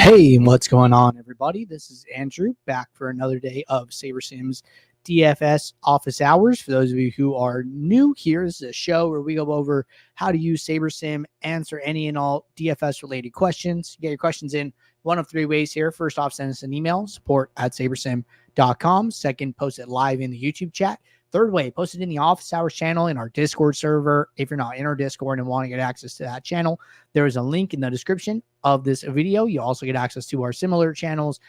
Hey, what's going on, everybody? This is Andrew back for another day of SaberSim's DFS office hours. For those of you who are new here, this is a show where we go over how to use SaberSim, answer any and all DFS related questions. Get your questions in one of three ways here. First off, send us an email, support@sabersim.com. Second, post it live in the YouTube chat. Third way, post it in the office hours channel in our Discord server. If you're not in our Discord and want to get access to that channel, there is a link in the description of this video. You also get access to our similar channels,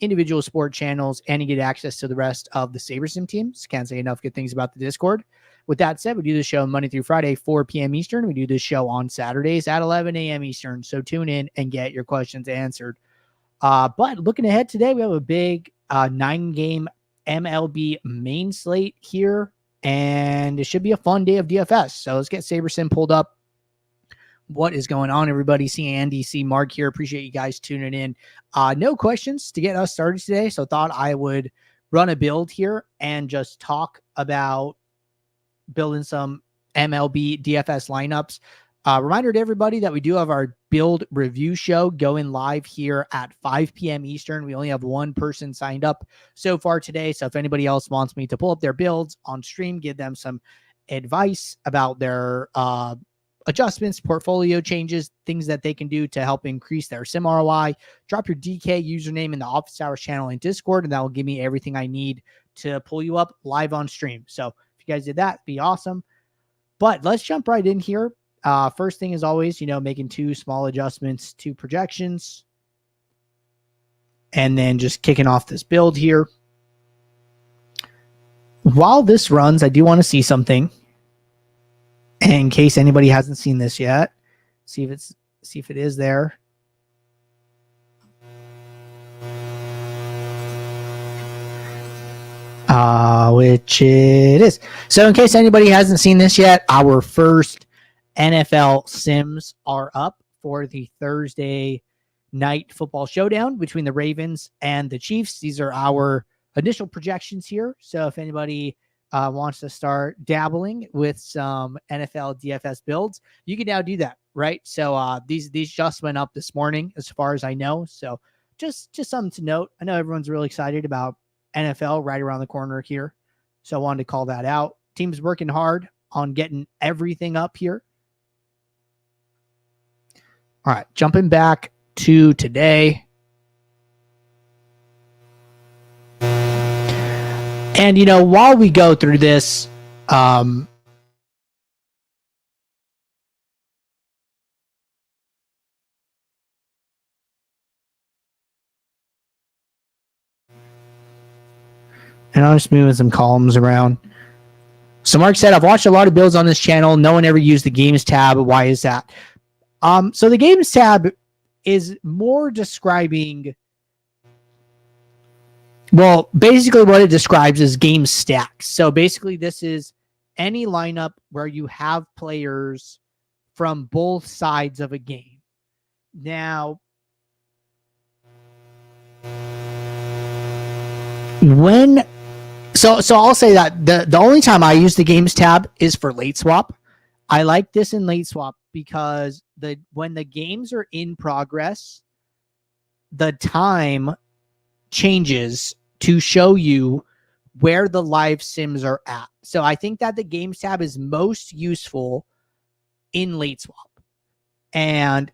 individual sport channels, and you get access to the rest of the SaberSim teams. Can't say enough good things about the Discord. With that said, we do this show Monday through Friday, 4 p.m. Eastern. We do this show on Saturdays at 11 a.m. Eastern. So tune in and get your questions answered. But looking ahead today, we have a big 9-game MLB main slate here, and it should be a fun day of DFS. So let's get SaberSim pulled up. What is going on, everybody? See Andy, see Mark here. Appreciate you guys tuning in. No questions to get us started today, so thought I would run a build here and just talk about building some MLB DFS lineups. Reminder to everybody that we do have our build review show going live here at 5 p.m. Eastern. We only have one person signed up so far today. So if anybody else wants me to pull up their builds on stream, give them some advice about their adjustments, portfolio changes, things that they can do to help increase their sim ROI, drop your DK username in the office hours channel in Discord, and that will give me everything I need to pull you up live on stream. So if you guys did that, it'd be awesome. But let's jump right in here. First thing is always, making two small adjustments to projections and then just kicking off this build here. While this runs, I do want to see something in case anybody hasn't seen this yet. See if it is there. Which it is. So in case anybody hasn't seen this yet, our first NFL Sims are up for the Thursday night football showdown between the Ravens and the Chiefs. These are our initial projections here. So if anybody wants to start dabbling with some NFL DFS builds, you can now do that, right? So these just went up this morning as far as I know. So just something to note. I know everyone's really excited about NFL right around the corner here. So I wanted to call that out. Team's working hard on getting everything up here. All right, jumping back to today. And, while we go through this, and I'm just moving some columns around. So Mark said, I've watched a lot of builds on this channel. No one ever used the games tab. Why is that? So the games tab is more describing, well, basically what it describes is game stacks. So basically this is any lineup where you have players from both sides of a game. Now, so I'll say that the only time I use the games tab is for late swap. I like this in late swap because when the games are in progress, the time changes to show you where the live sims are at. So I think that the games tab is most useful in late swap. And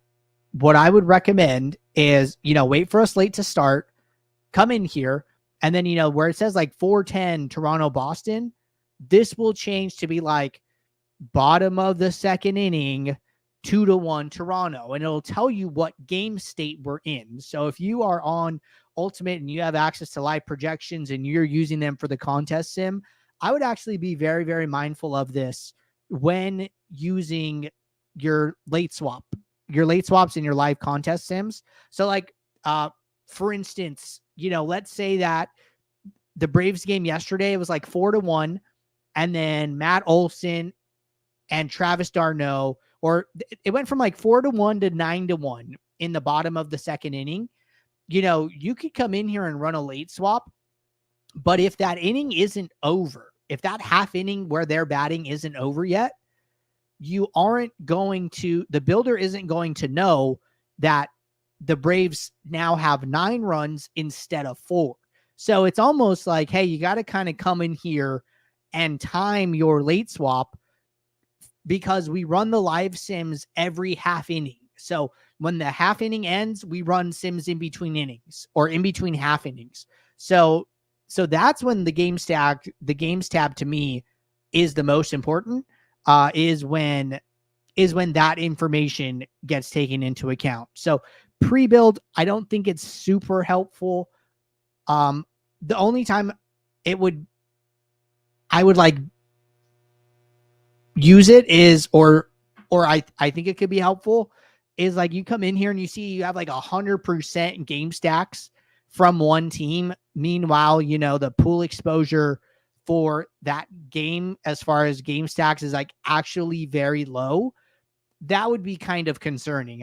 what I would recommend is, wait for a slate to start, come in here, and then, where it says like 410 Toronto, Boston, this will change to be like bottom of the second inning, 2-1 Toronto, and it'll tell you what game state we're in. So if you are on Ultimate and you have access to live projections and you're using them for the contest sim, I would actually be very, very mindful of this when using your late swaps in your live contest sims. So like, for instance, let's say that the Braves game yesterday was like 4-1, and then Matt Olson and Travis d'Arnaud, or it went from like 4-1 to 9-1 in the bottom of the second inning. You could come in here and run a late swap, but if that inning isn't over, if that half inning where they're batting isn't over yet, the builder isn't going to know that the Braves now have 9 runs instead of 4. So it's almost like, hey, you got to kind of come in here and time your late swap, because we run the live sims every half inning. So when the half inning ends, we run sims in between innings or in between half innings. So that's when the games tab to me is the most important, is when that information gets taken into account. So pre-build, I don't think it's super helpful. The only time I would like use it is, or I think it could be helpful, is like you come in here and you see you have like 100% game stacks from one team. Meanwhile, the pool exposure for that game as far as game stacks is like actually very low. That would be kind of concerning.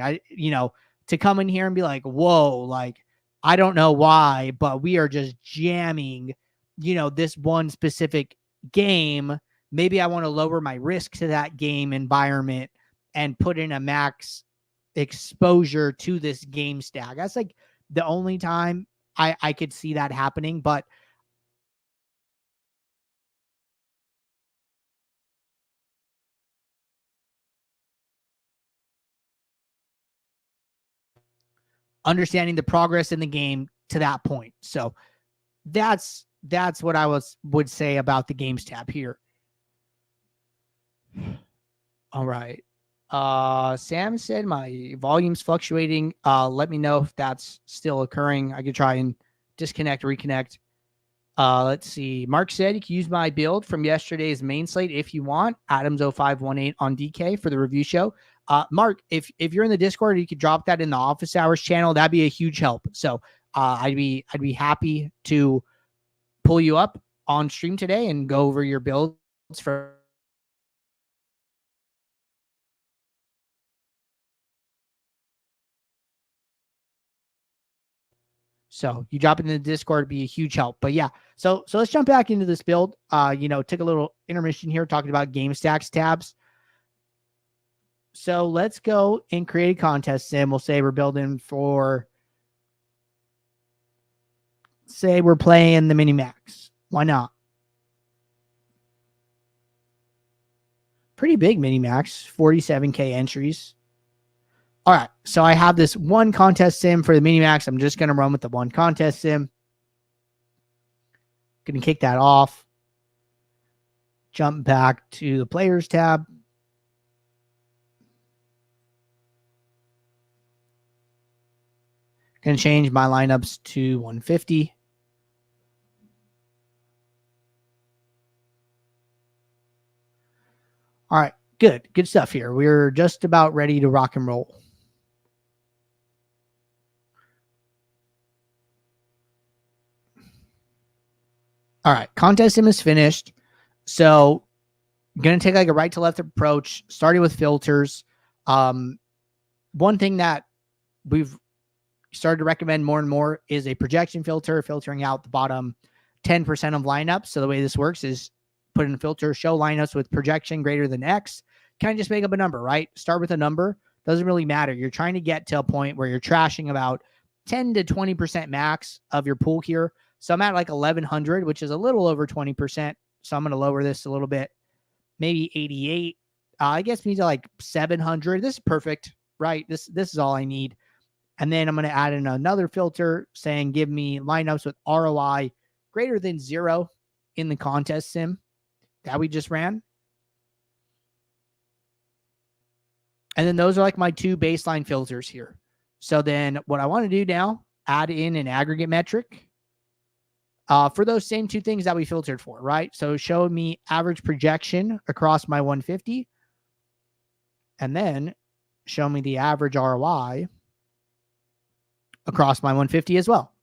To come in here and be like, whoa, like, I don't know why, but we are just jamming, this one specific game. Maybe I want to lower my risk to that game environment and put in a max exposure to this game stack. That's like the only time I could see that happening. But understanding the progress in the game to that point. So that's what I would say about the games tab here. All right. Sam said my volume's fluctuating. Let me know if that's still occurring. I could try and disconnect, reconnect. Let's see. Mark said you can use my build from yesterday's main slate if you want. Adams0518 on DK for the review show. Mark, if you're in the Discord, you could drop that in the office hours channel. That'd be a huge help. So I'd be happy to pull you up on stream today and go over your builds for. So you drop it in the Discord, it'd be a huge help. But yeah, so let's jump back into this build. Took a little intermission here talking about game stacks tabs. So let's go and create a contest sim. We'll say we're building for, say we're playing the mini max. Why not? Pretty big mini max, 47K entries. All right, so I have this one contest sim for the mini max. I'm just going to run with the one contest sim. Going to kick that off. Jump back to the players tab. Going to change my lineups to 150. All right, good stuff here. We're just about ready to rock and roll. All right, contest sim is finished. So I'm going to take like a right to left approach, starting with filters. One thing that we've started to recommend more and more is a projection filter, filtering out the bottom 10% of lineups. So the way this works is put in a filter, show lineups with projection greater than X. Kind of just make up a number, right? Start with a number. Doesn't really matter. You're trying to get to a point where you're trashing about 10 to 20% max of your pool here. So I'm at like 1100, which is a little over 20%. So I'm going to lower this a little bit, maybe 88. I guess means like 700. This is perfect, right? This is all I need. And then I'm going to add in another filter saying, give me lineups with ROI greater than 0 in the contest sim that we just ran. And then those are like my 2 baseline filters here. So then what I want to do now, add in an aggregate metric for those same 2 things that we filtered for, right? So show me average projection across my 150. And then show me the average ROI across my 150 as well.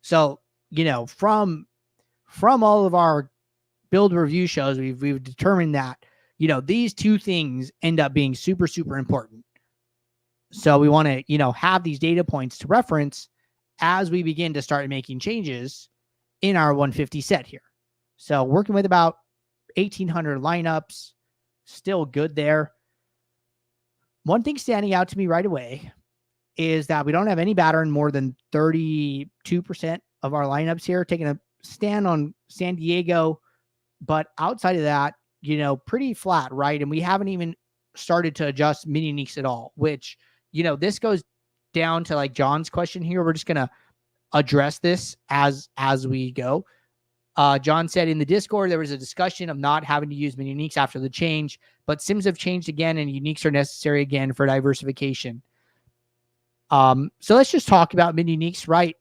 So, from all of our build review shows, we've determined that, these 2 things end up being super, super important. So we want to, have these data points to reference as we begin to start making changes in our 150 set here. So working with about 1,800 lineups, still good there. One thing standing out to me right away is that we don't have any batter in more than 32% of our lineups here, taking a stand on San Diego. But outside of that, pretty flat, right? And we haven't even started to adjust mini uniques at all, which, this goes down to like John's question here. We're just going to address this as we go. John said in the Discord, there was a discussion of not having to use mini uniques after the change, but sims have changed again and uniques are necessary again for diversification. So let's just talk about mini uniques, right?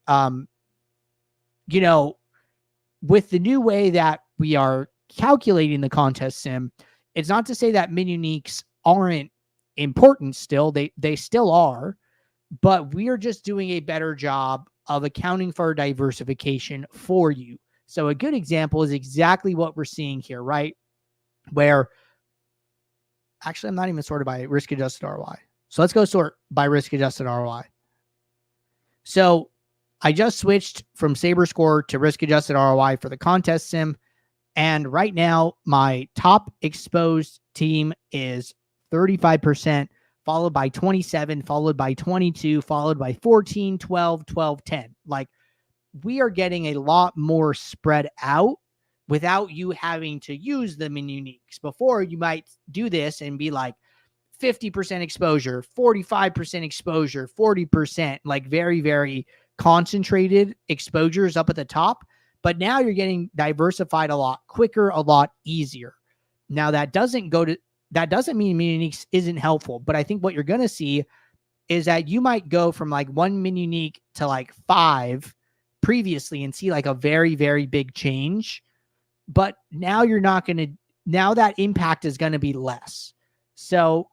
With the new way that we are calculating the contest sim, it's not to say that mini uniques aren't important still. They still are, but we are just doing a better job of accounting for diversification for you. So a good example is exactly what we're seeing here, right? Where actually I'm not even sorted by risk adjusted ROI. So let's go sort by risk adjusted ROI. So I just switched from SaberScore to risk adjusted ROI for the contest sim. And right now my top exposed team is 35%, followed by 27, followed by 22, followed by 14, 12, 12, 10. Like, we are getting a lot more spread out without you having to use the mini uniques. Before, you might do this and be like 50% exposure, 45% exposure, 40%, like very, very concentrated exposures up at the top. But now you're getting diversified a lot quicker, a lot easier. Now that doesn't mean mini uniques isn't helpful, but I think what you're going to see is that you might go from like one mini unique to like 5 previously and see like a very, very big change. But now now that impact is going to be less. So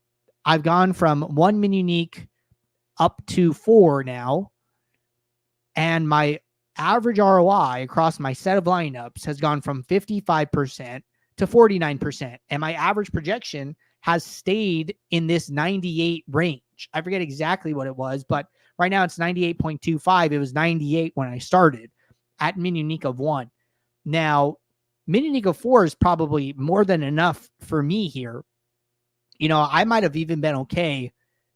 I've gone from 1 mini unique up to 4 now. And my average ROI across my set of lineups has gone from 55% to 49%. And my average projection has stayed in this 98 range. I forget exactly what it was, but right now it's 98.25. It was 98 when I started at mini unique of 1. Now, mini unique of 4 is probably more than enough for me here. I might have even been okay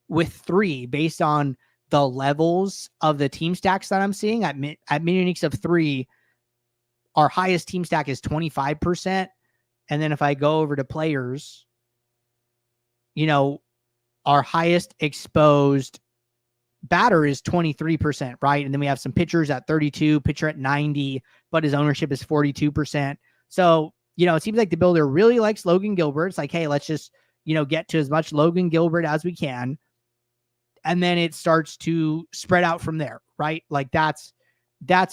with 3 based on the levels of the team stacks that I'm seeing at mini uniques of 3. Our highest team stack is 25%. And then if I go over to players, our highest exposed batter is 23%, right? And then we have some pitchers at 32, pitcher at 90, but his ownership is 42%. So, it seems like the builder really likes Logan Gilbert. It's like, hey, let's just, get to as much Logan Gilbert as we can. And then it starts to spread out from there, right? Like that's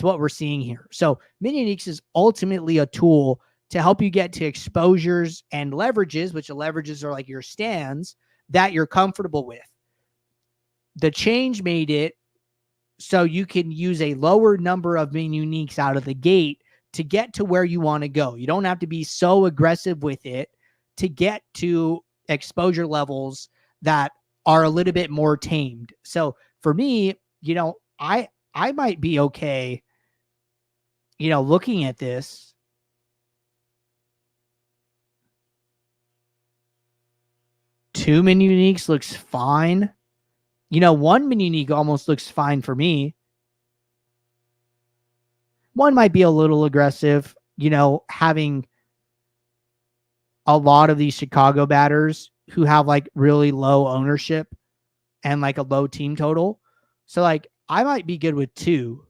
what we're seeing here. So mini uniques is ultimately a tool to help you get to exposures and leverages, which the leverages are like your stands that you're comfortable with. The change made it so you can use a lower number of mini uniques out of the gate to get to where you want to go. You don't have to be so aggressive with it to get to exposure levels that are a little bit more tamed. So for me, I might be okay, looking at this. Two mini uniques looks fine. 1 mini unique almost looks fine for me. 1 might be a little aggressive, having a lot of these Chicago batters who have like really low ownership and like a low team total. So like I might be good with 2.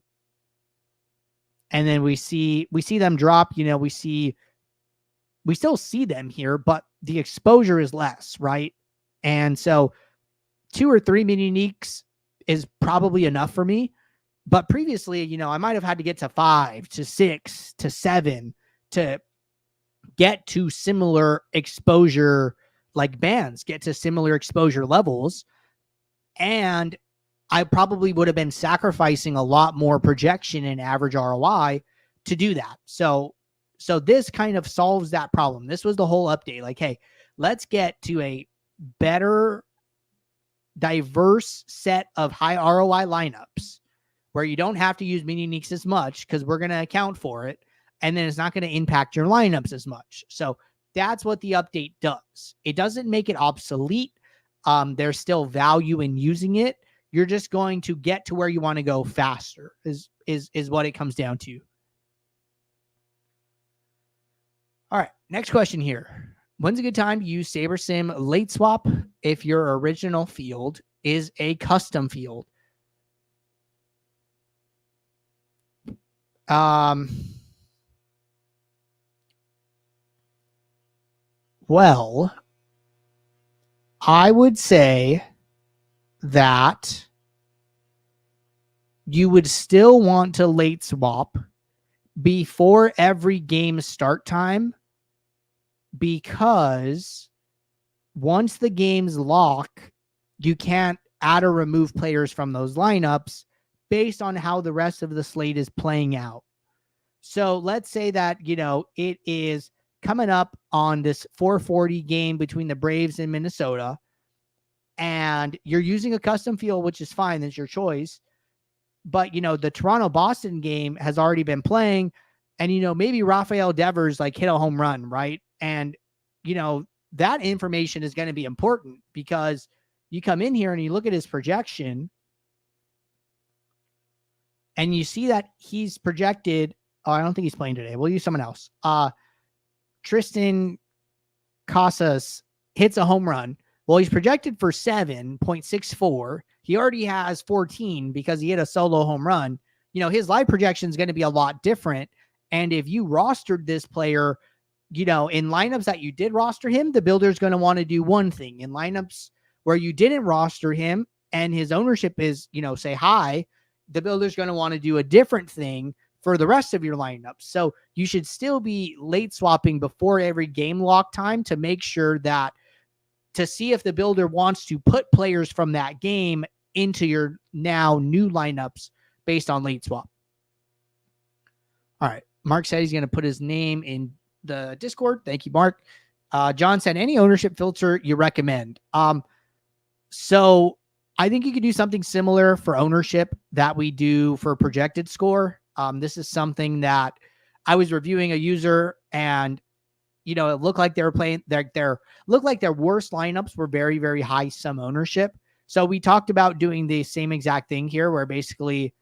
And then we see them drop, we still see them here, but the exposure is less, right? And so 2 or 3 mini uniques is probably enough for me. But previously, I might have had to get to 5 to 6 to 7 to get to similar exposure like bands, get to similar exposure levels. And I probably would have been sacrificing a lot more projection and average ROI to do that. So this kind of solves that problem. This was the whole update. Like, hey, let's get to a better, diverse set of high ROI lineups where you don't have to use mini uniques as much because we're going to account for it. And then it's not going to impact your lineups as much. So that's what the update does. It doesn't make it obsolete. There's still value in using it. You're just going to get to where you want to go faster is what it comes down to. All right, next question here. When's a good time to use SaberSim late swap if your original field is a custom field? Well, I would say that you would still want to late swap before every game start time, because once the games lock, you can't add or remove players from those lineups based on how the rest of the slate is playing out. So let's say that, it is coming up on this 440 game between the Braves and Minnesota, and you're using a custom field, which is fine. That's your choice. But, the Toronto-Boston game has already been playing, and, maybe Rafael Devers hit a home run, right? And, that information is going to be important, because you come in here and you look at his projection and you see that he's projected. Oh, I don't think he's playing today. We'll use someone else. Tristan Casas hits a home run. Well, he's projected for 7.64. He already has 14 because he hit a solo home run. His live projection is going to be a lot different. And if you rostered this player, in lineups that you did roster him, the builder's going to want to do one thing. In lineups where you didn't roster him and his ownership is, say high, the builder's going to want to do a different thing for the rest of your lineups. So you should still be late swapping before every game lock time to make sure that, to see if the builder wants to put players from that game into your now new lineups based on late swap. All right. Mark said he's going to put his name in the Discord. Thank you, Mark. John said, any ownership filter you recommend? So I think you could do something similar for ownership that we do for projected score. This is something that I was reviewing a user, and it looked like they were playing their worst lineups were very, very high sum ownership. So we talked about doing the same exact thing here, where basically,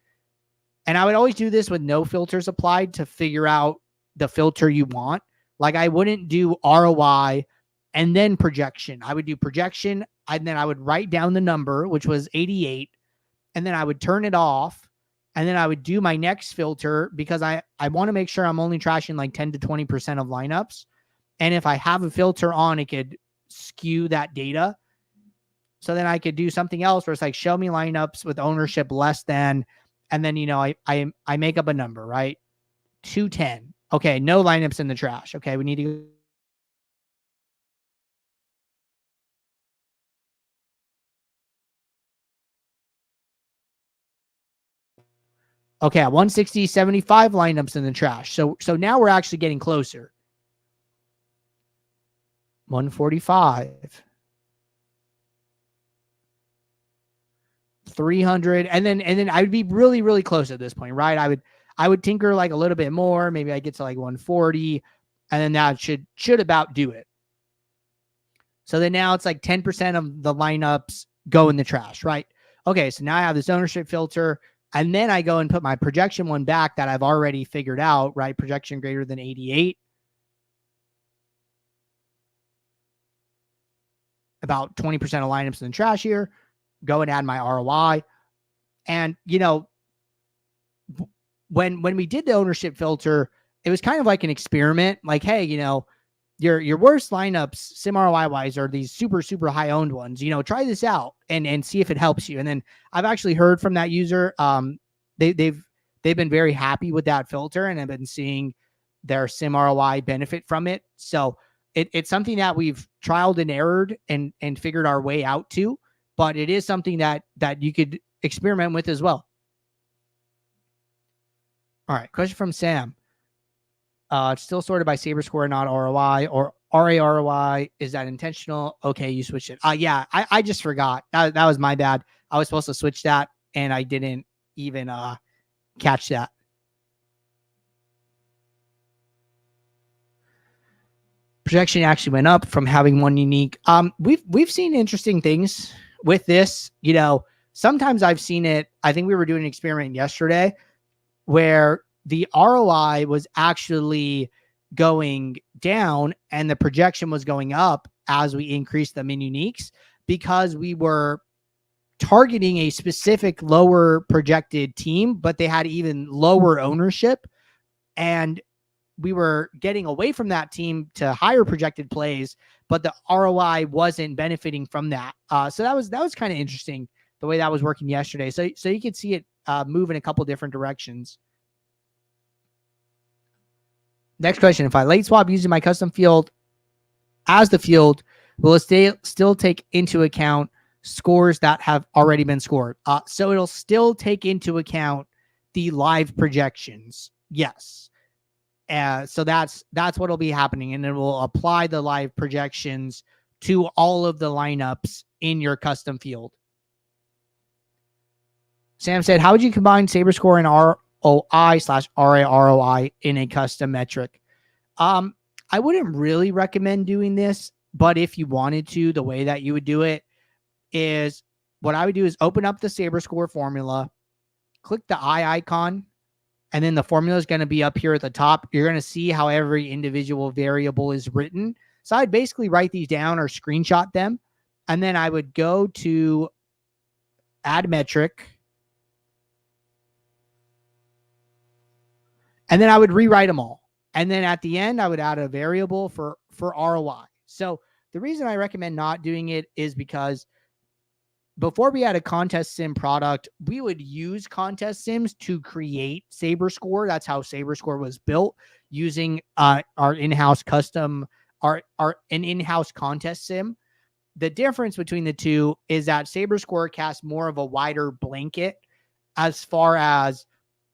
and I would always do this with no filters applied to figure out the filter you want. Like, I wouldn't do ROI and then projection. I would do projection, and then I would write down the number, which was 88, and then I would turn it off, and then I would do my next filter, because I want to make sure I'm only trashing 10 to 20% of lineups. And if I have a filter on, it could skew that data. So then I could do something else where it's show me lineups with ownership less than, and then, I make up a number, right? 210. Okay. No lineups in the trash. Okay. We need to. Okay. 160, 75 lineups in the trash. So now we're actually getting closer. 145. 300. And then I would be really, really close at this point, right? I would tinker a little bit more. Maybe I get to 140, and then that should about do it. So then now it's 10% of the lineups go in the trash, right? Okay. So now I have this ownership filter, and then I go and put my projection one back that I've already figured out, right? Projection greater than 88. About 20% of lineups in the trash here. Go and add my ROI. And, when we did the ownership filter, it was kind of like an experiment. Hey, your worst lineups, sim ROI wise, are these super, super high owned ones. Try this out and see if it helps you. And then I've actually heard from that user. They've been very happy with that filter, and have been seeing their sim ROI benefit from it. So it's something that we've trialed and errored and figured our way out to, but it is something that you could experiment with as well. All right. Question from Sam. It's still sorted by Saber score, not ROI, or RAROI. Is that intentional? Okay. You switched it. Yeah, I just forgot. That was my bad. I was supposed to switch that, and I didn't even catch that. Projection actually went up from having one unique. We've seen interesting things with this. sometimes I've seen it. I think we were doing an experiment yesterday where the ROI was actually going down and the projection was going up as we increased them in uniques, because we were targeting a specific lower projected team, but they had even lower ownership. And we were getting away from that team to higher projected plays, but the ROI wasn't benefiting from that. So that was kind of interesting the way that was working yesterday. So you could see it move in a couple different directions. Next question. If I late swap using my custom field as the field, will it still take into account scores that have already been scored? So it'll still take into account the live projections. Yes. So that's what'll be happening, and it will apply the live projections to all of the lineups in your custom field. Sam said, how would you combine SaberScore and ROI/RAROI in a custom metric? I wouldn't really recommend doing this, but if you wanted to, the way that you would do it is, what I would do is open up the SaberScore formula, click the eye icon, and then the formula is going to be up here at the top. You're going to see how every individual variable is written. So I'd basically write these down or screenshot them. And then I would go to add metric. And then I would rewrite them all. And then at the end, I would add a variable for ROI. So the reason I recommend not doing it is because before we had a contest sim product, we would use contest sims to create SaberScore. That's how SaberScore was built, using our in-house custom, an in-house contest sim. The difference between the two is that SaberScore casts more of a wider blanket, as far as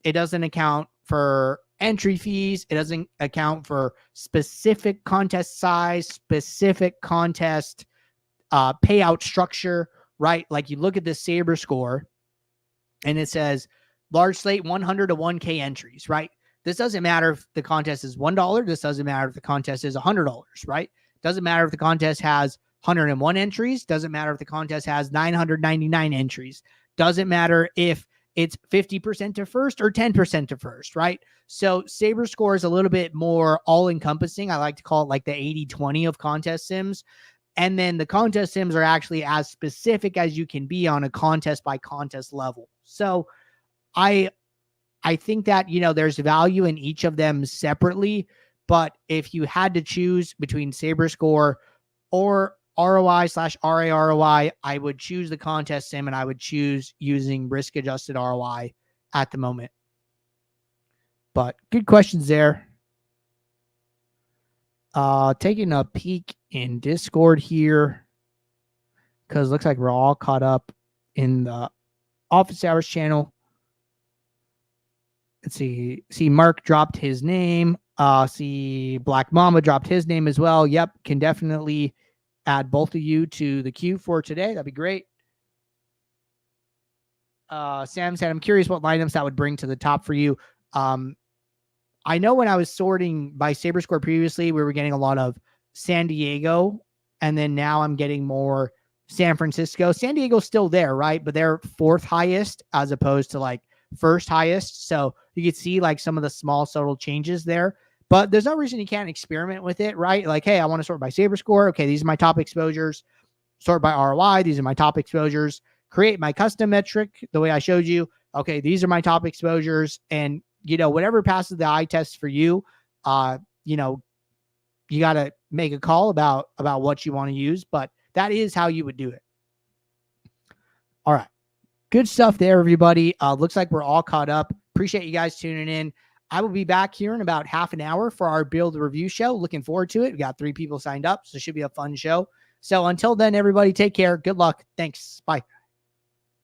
it doesn't account for entry fees. It doesn't account for specific contest size, specific contest payout structure. Right? Like, you look at this SaberScore and it says large slate 100 to 1K entries, right? This doesn't matter if the contest is $1. This doesn't matter if the contest is $100, right? Doesn't matter if the contest has 101 entries. Doesn't matter if the contest has 999 entries. Doesn't matter if it's 50% to first or 10% to first, right? So SaberScore is a little bit more all-encompassing. I like to call it like the 80-20 of contest sims. And then the contest sims are actually as specific as you can be on a contest by contest level. So I think that, there's value in each of them separately, but if you had to choose between SaberScore or ROI/RAROI, I would choose the contest sim, and I would choose using risk adjusted ROI at the moment. But good questions there. Taking a peek in Discord here, because it looks like we're all caught up in the office hours channel. Let's see. See, Mark dropped his name. See, Black Mama dropped his name as well. Yep, can definitely add both of you to the queue for today. That'd be great. Sam said, I'm curious what lineups that would bring to the top for you. I know when I was sorting by SaberScore previously, we were getting a lot of San Diego, and then now I'm getting more San Francisco. San Diego's still there, right? But they're fourth highest as opposed to like first highest. So you could see like some of the small subtle changes there. But there's no reason you can't experiment with it, right? Like, hey, I want to sort by SaberScore. Okay, these are my top exposures. Sort by ROI. These are my top exposures. Create my custom metric the way I showed you. Okay, these are my top exposures. And whatever passes the eye test for you, you got to make a call about what you want to use, but that is how you would do it. All right. Good stuff there, everybody. Looks like we're all caught up. Appreciate you guys tuning in. I will be back here in about half an hour for our build review show. Looking forward to it. We got 3 people signed up, so it should be a fun show. So until then, everybody, take care. Good luck. Thanks. Bye.